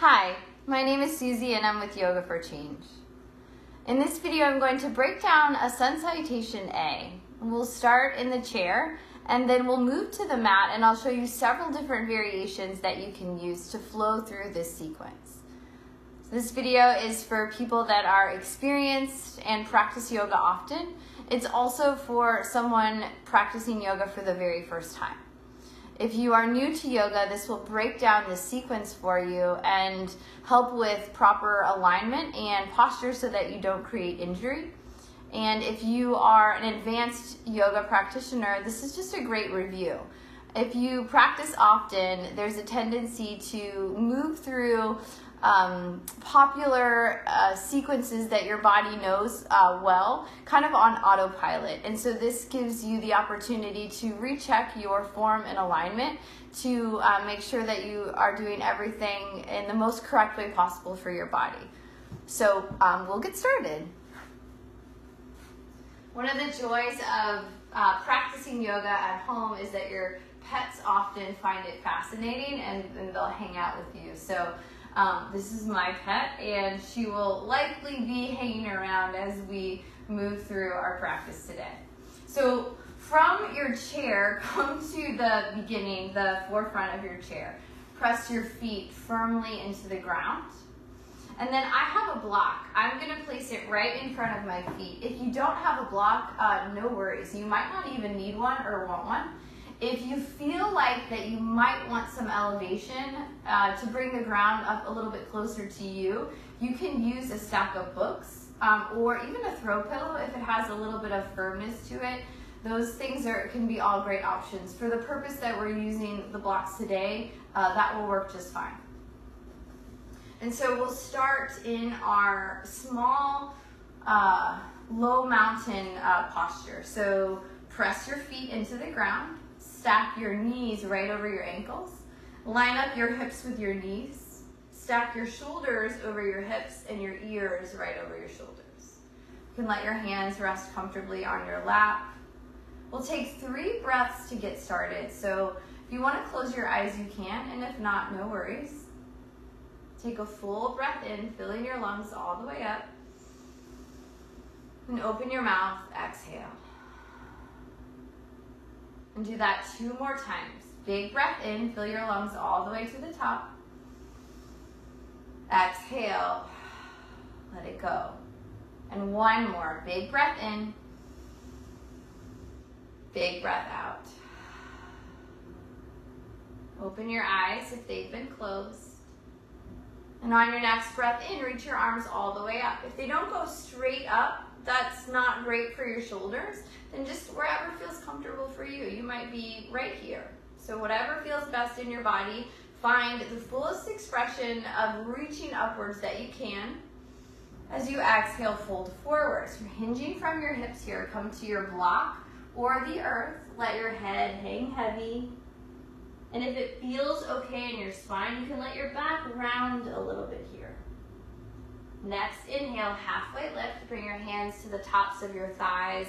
Hi, my name is Susie and I'm with Yoga for Change. In this video I'm going to break down a Sun Salutation A. We'll start in the chair and then we'll move to the mat and I'll show you several different variations that you can use to flow through this sequence. So this video is for people that are experienced and practice yoga often. It's also for someone practicing yoga for the very first time. If you are new to yoga, this will break down the sequence for you and help with proper alignment and posture so that you don't create injury. And if you are an advanced yoga practitioner, this is just a great review. If you practice often, there's a tendency to move through popular sequences that your body knows well, kind of on autopilot. And so this gives you the opportunity to recheck your form and alignment to make sure that you are doing everything in the most correct way possible for your body. So we'll get started. One of the joys of practicing yoga at home is that your pets often find it fascinating and they'll hang out with you. So this is my pet, and she will likely be hanging around as we move through our practice today. So from your chair, come to the beginning, the forefront of your chair. Press your feet firmly into the ground. And then I have a block. I'm going to place it right in front of my feet. If you don't have a block, no worries. You might not even need one or want one. If you feel like that you might want some elevation to bring the ground up a little bit closer to you, you can use a stack of books or even a throw pillow if it has a little bit of firmness to it. Those things can be all great options. For the purpose that we're using the blocks today, that will work just fine. And so we'll start in our small low mountain posture. So press your feet into the ground. Stack your knees right over your ankles. Line up your hips with your knees. Stack your shoulders over your hips and your ears right over your shoulders. You can let your hands rest comfortably on your lap. We'll take 3 breaths to get started. So if you want to close your eyes, you can, and if not, no worries. Take a full breath in, filling your lungs all the way up. And open your mouth, exhale. And do that 2 more times. Big breath in, fill your lungs all the way to the top. Exhale, let it go. And 1 more, big breath in, big breath out. Open your eyes if they've been closed. And on your next breath in, reach your arms all the way up. If they don't go straight up, that's not great for your shoulders. Then just wherever feels comfortable for you. You might be right here. So whatever feels best in your body, find the fullest expression of reaching upwards that you can. As you exhale, fold forward. So you're hinging from your hips here. Come to your block or the earth. Let your head hang heavy. And if it feels okay in your spine, you can let your back round a little bit here. Next, inhale, halfway lift. Bring your hands to the tops of your thighs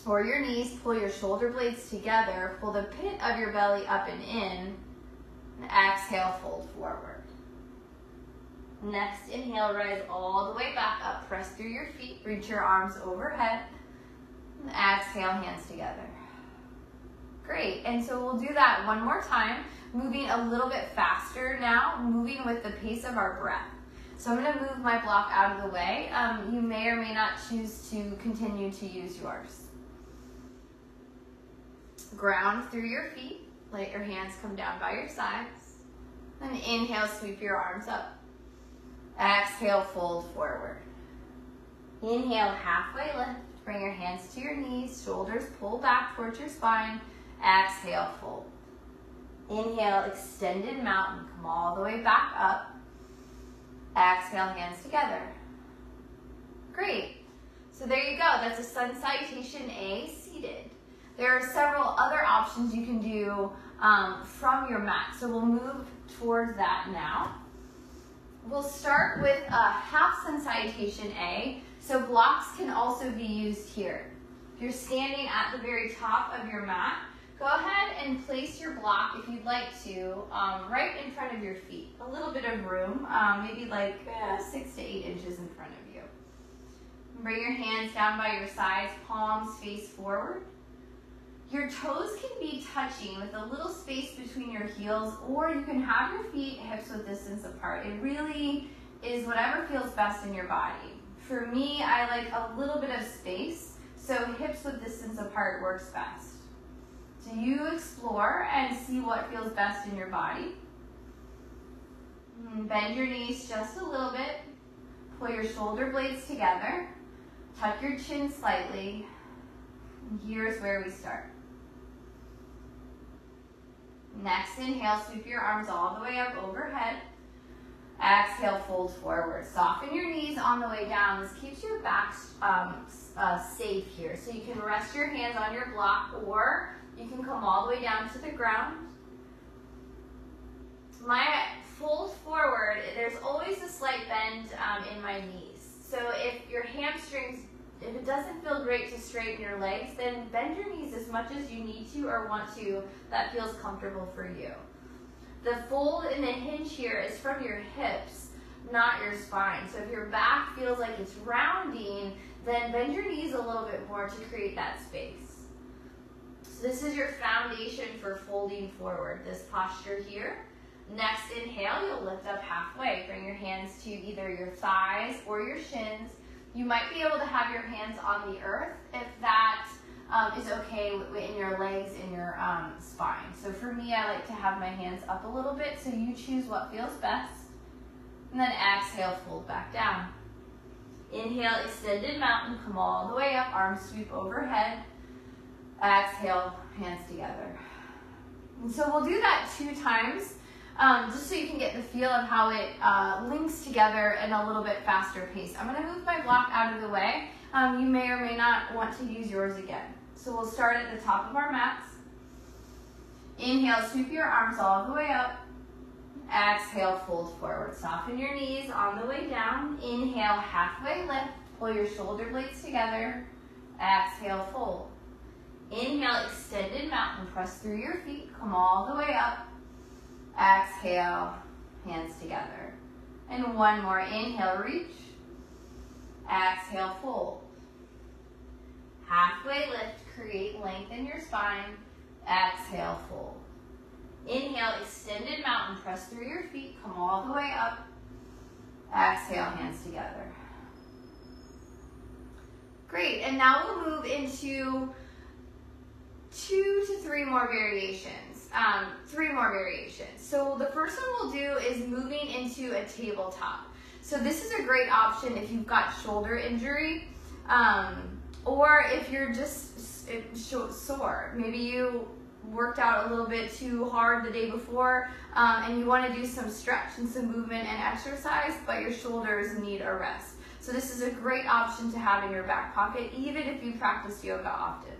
or your knees. Pull your shoulder blades together. Pull the pit of your belly up and in. And exhale, fold forward. Next, inhale, rise all the way back up. Press through your feet. Reach your arms overhead. And exhale, hands together. Great, and so we'll do that 1 more time, moving a little bit faster now, moving with the pace of our breath. So I'm going to move my block out of the way. You may or may not choose to continue to use yours. Ground through your feet. Let your hands come down by your sides. Then inhale, sweep your arms up. Exhale, fold forward. Inhale, halfway lift. Bring your hands to your knees. Shoulders pull back towards your spine. Exhale, fold. Inhale, extended mountain. Come all the way back up. Exhale, hands together. Great. So there you go. That's a Sun Salutation A seated. There are several other options you can do from your mat. So we'll move towards that now. We'll start with a half Sun Salutation A. So blocks can also be used here. If you're standing at the very top of your mat, Go ahead and place your block, if you'd like to, right in front of your feet. A little bit of room, maybe like 6 to 8 inches in front of you. Bring your hands down by your sides, palms face forward. Your toes can be touching with a little space between your heels, or you can have your feet hips width distance apart. It really is whatever feels best in your body. For me, I like a little bit of space, so hips width distance apart works best. So you explore and see what feels best in your body. Bend your knees just a little bit. Pull your shoulder blades together. Tuck your chin slightly. And here's where we start. Next inhale, sweep your arms all the way up overhead. Exhale, fold forward. Soften your knees on the way down. This keeps your back safe here. So you can rest your hands on your block, or you can come all the way down to the ground. My fold forward, there's always a slight bend in my knees. So if your hamstrings, if it doesn't feel great to straighten your legs, then bend your knees as much as you need to or want to that feels comfortable for you. The fold and the hinge here is from your hips, not your spine. So if your back feels like it's rounding, then bend your knees a little bit more to create that space. So this is your foundation for folding forward, this posture here. Next inhale, you'll lift up halfway. Bring your hands to either your thighs or your shins. You might be able to have your hands on the earth if that is okay in your legs and your spine. So for me, I like to have my hands up a little bit, so you choose what feels best. And then exhale, fold back down. Inhale, extended mountain, come all the way up, arms sweep overhead. Exhale, hands together. And so we'll do that 2 times, just so you can get the feel of how it links together in a little bit faster pace. I'm going to move my block out of the way. You may or may not want to use yours again. So we'll start at the top of our mats. Inhale, sweep your arms all the way up. Exhale, fold forward. Soften your knees on the way down. Inhale, halfway lift. Pull your shoulder blades together. Exhale, fold. Inhale, extended mountain. Press through your feet. Come all the way up. Exhale, hands together. And one more. Inhale, reach. Exhale, fold. Halfway lift. Create length in your spine. Exhale, fold. Inhale, extended mountain. Press through your feet. Come all the way up. Exhale, hands together. Great. And now we'll move into 2 to 3 more variations. 3 more variations. So the first one we'll do is moving into a tabletop. So this is a great option if you've got shoulder injury, or if you're just sore. Maybe you worked out a little bit too hard the day before, and you want to do some stretch and some movement and exercise, but your shoulders need a rest. So this is a great option to have in your back pocket, even if you practice yoga often.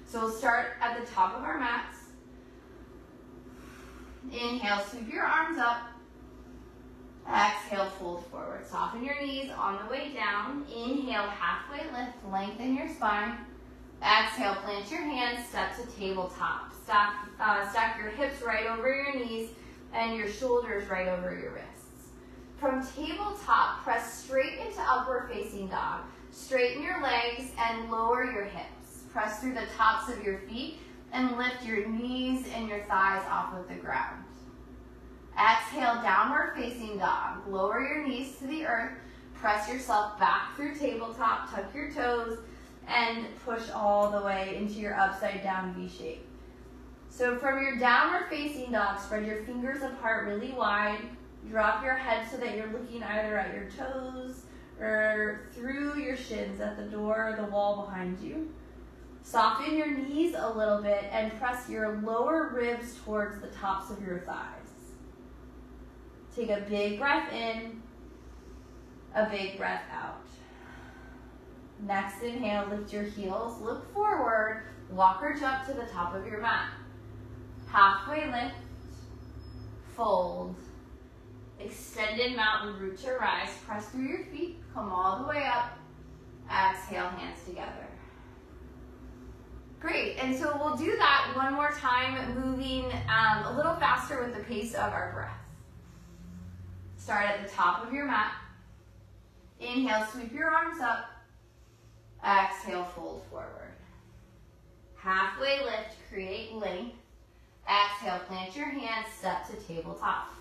So we'll start at the top of our mats. Inhale, sweep your arms up. Exhale, fold forward. Soften your knees on the way down. Inhale, halfway lift, lengthen your spine. Exhale, plant your hands, step to tabletop. Stack your hips right over your knees and your shoulders right over your wrists. From tabletop, press straight into upward facing dog. Straighten your legs and lower your hips. Press through the tops of your feet and lift your knees and your thighs off of the ground. Exhale, downward facing dog. Lower your knees to the earth. Press yourself back through tabletop. Tuck your toes and push all the way into your upside down V shape. So from your downward facing dog, spread your fingers apart really wide. Drop your head so that you're looking either at your toes or through your shins at the door or the wall behind you. Soften your knees a little bit and press your lower ribs towards the tops of your thighs. Take a big breath in, a big breath out. Next inhale, lift your heels, look forward, walk or jump to the top of your mat. Halfway lift, fold, extended mountain, root to rise, press through your feet, come all the way up, exhale, hands together. Great, and so we'll do that one more time, moving a little faster with the pace of our breath. Start at the top of your mat. Inhale, sweep your arms up. Exhale, fold forward. Halfway lift, create length. Exhale, plant your hands, step to tabletop.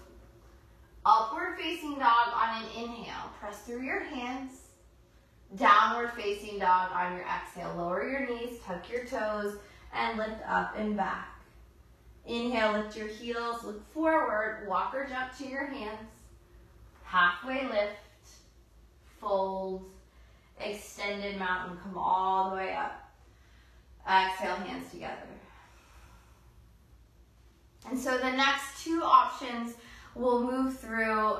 Upward facing dog on an inhale. Press through your hands. Downward facing dog on your exhale. Lower your knees, tuck your toes, and lift up and back. Inhale, lift your heels, look forward, walk or jump to your hands. Halfway lift, fold, extended mountain, come all the way up. Exhale, hands together. And so the next two options we'll move through,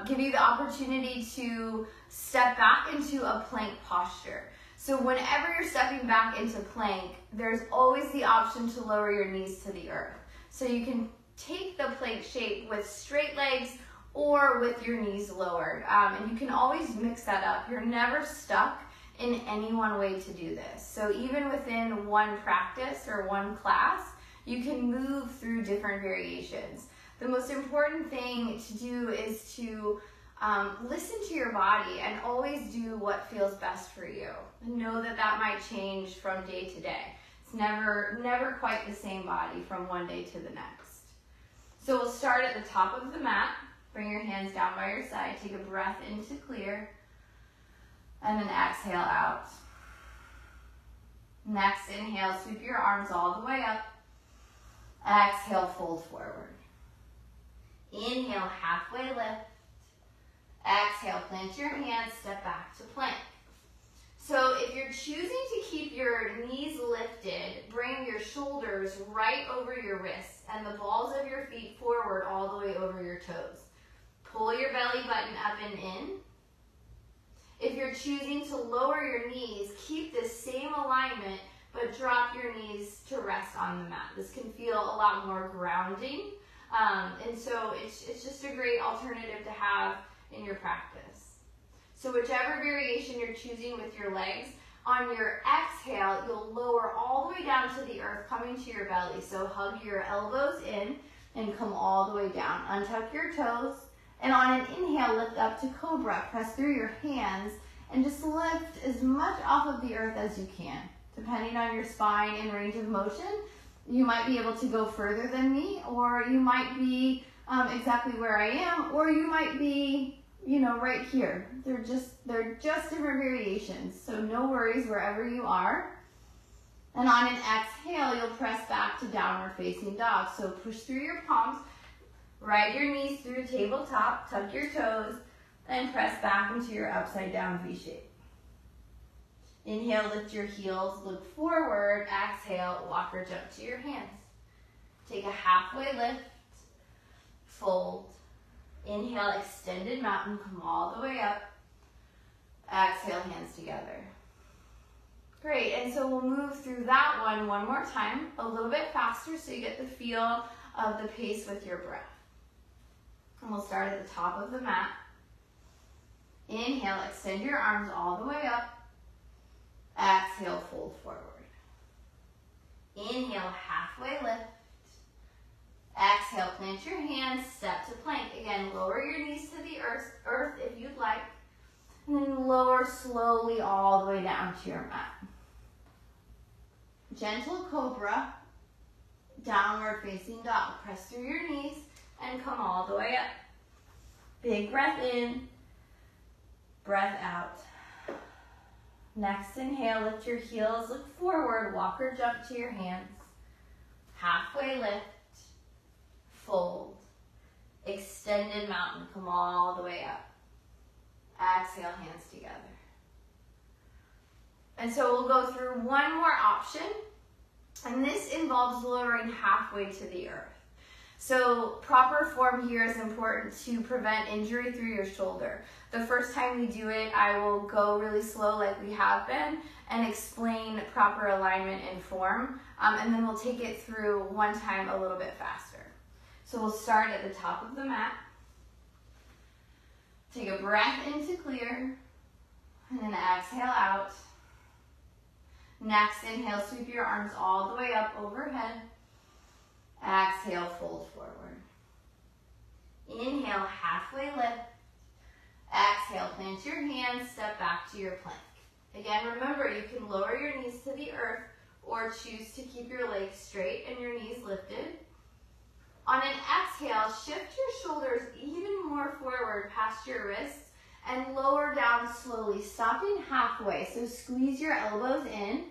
give you the opportunity to step back into a plank posture. So whenever you're stepping back into plank, there's always the option to lower your knees to the earth. So you can take the plank shape with straight legs or with your knees lowered. And you can always mix that up. You're never stuck in any one way to do this. So even within one practice or one class, you can move through different variations. The most important thing to do is to listen to your body and always do what feels best for you. Know that that might change from day to day. It's never quite the same body from one day to the next. So we'll start at the top of the mat. Bring your hands down by your side. Take a breath in to clear. And then exhale out. Next, inhale, sweep your arms all the way up. Exhale, fold forward. Inhale, halfway lift. Exhale, plant your hands, step back to plank. So if you're choosing to keep your knees lifted, bring your shoulders right over your wrists and the balls of your feet forward all the way over your toes. Pull your belly button up and in. If you're choosing to lower your knees, keep the same alignment, but drop your knees to rest on the mat. This can feel a lot more grounding, and so it's just a great alternative to have in your practice. So whichever variation you're choosing with your legs, on your exhale, you'll lower all the way down to the earth, coming to your belly. So hug your elbows in and come all the way down. Untuck your toes. And on an inhale, lift up to cobra. Press through your hands and just lift as much off of the earth as you can. Depending on your spine and range of motion, you might be able to go further than me, or you might be exactly where I am, or you might be, right here. They're just different variations. So no worries wherever you are. And on an exhale, you'll press back to downward facing dog. So push through your palms. Right your knees through tabletop, tuck your toes, and press back into your upside down V shape. Inhale, lift your heels, look forward. Exhale, walk or jump to your hands. Take a halfway lift, fold. Inhale, extended mountain, come all the way up. Exhale, hands together. Great, and so we'll move through that one more time, a little bit faster so you get the feel of the pace with your breath. And we'll start at the top of the mat. Inhale, extend your arms all the way up. Exhale, fold forward. Inhale, halfway lift. Exhale, plant your hands, step to plank. Again, lower your knees to the earth if you'd like. And then lower slowly all the way down to your mat. Gentle cobra, downward facing dog. Press through your knees and come all the way up. Big breath in, breath out. Next inhale, lift your heels, look forward, walk or jump to your hands. Halfway lift, fold. Extended mountain, come all the way up. Exhale, hands together. And so we'll go through one more option, and this involves lowering halfway to the earth. So proper form here is important to prevent injury through your shoulder. The first time we do it, I will go really slow like we have been and explain proper alignment and form, and then we'll take it through one time a little bit faster. So we'll start at the top of the mat. Take a breath in to clear, and then exhale out. Next, inhale, sweep your arms all the way up overhead. Exhale, fold forward. Inhale, halfway lift. Exhale, plant your hands, step back to your plank. Again, remember, you can lower your knees to the earth or choose to keep your legs straight and your knees lifted. On an exhale, shift your shoulders even more forward past your wrists and lower down slowly, stopping halfway. So squeeze your elbows in.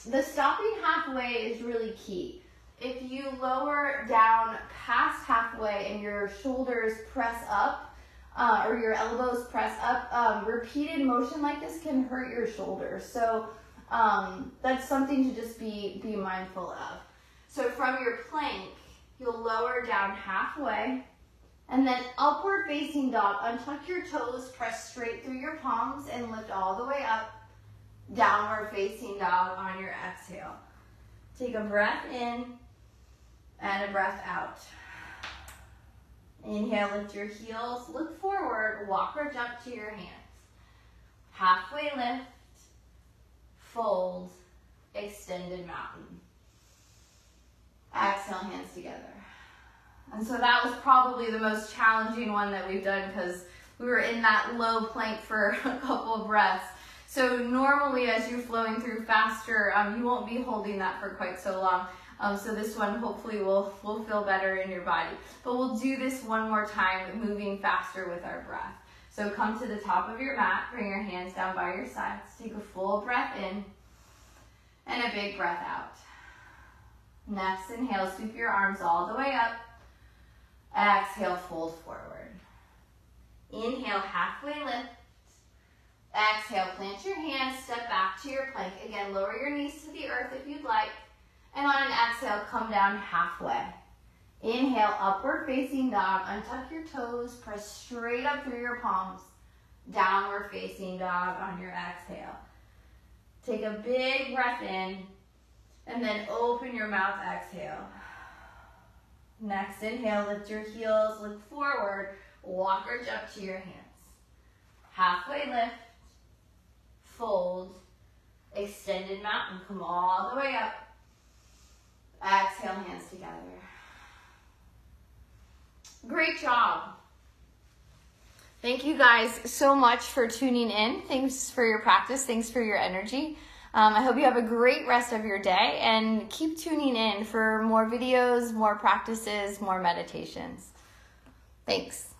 The stopping halfway is really key. If you lower down past halfway and your shoulders press up, or your elbows press up, repeated motion like this can hurt your shoulders. So that's something to just be mindful of. So from your plank, you'll lower down halfway, and then upward facing dog. Untuck your toes, press straight through your palms, and lift all the way up. Downward facing dog on your exhale. Take a breath in and a breath out. Inhale, lift your heels, look forward, walk or jump to your hands. Halfway lift, fold, extended mountain. Exhale, hands together. And so that was probably the most challenging one that we've done because we were in that low plank for a couple of breaths. So normally as you're flowing through faster, you won't be holding that for quite so long. So this one hopefully will feel better in your body. But we'll do this one more time, moving faster with our breath. So come to the top of your mat, bring your hands down by your sides, take a full breath in, and a big breath out. Next, inhale, sweep your arms all the way up. Exhale, fold forward. Inhale, halfway lift. Exhale, plant your hands, step back to your plank. Again, lower your knees to the earth if you'd like. And on an exhale, come down halfway. Inhale, upward facing dog. Untuck your toes, press straight up through your palms. Downward facing dog on your exhale. Take a big breath in, and then open your mouth, exhale. Next, inhale, lift your heels, look forward, walk or jump to your hands. Halfway lift, fold, extended mountain, come all the way up. Exhale, hands together. Great job. Thank you guys so much for tuning in. Thanks for your practice. Thanks for your energy. I hope you have a great rest of your day and keep tuning in for more videos, more practices, more meditations. Thanks.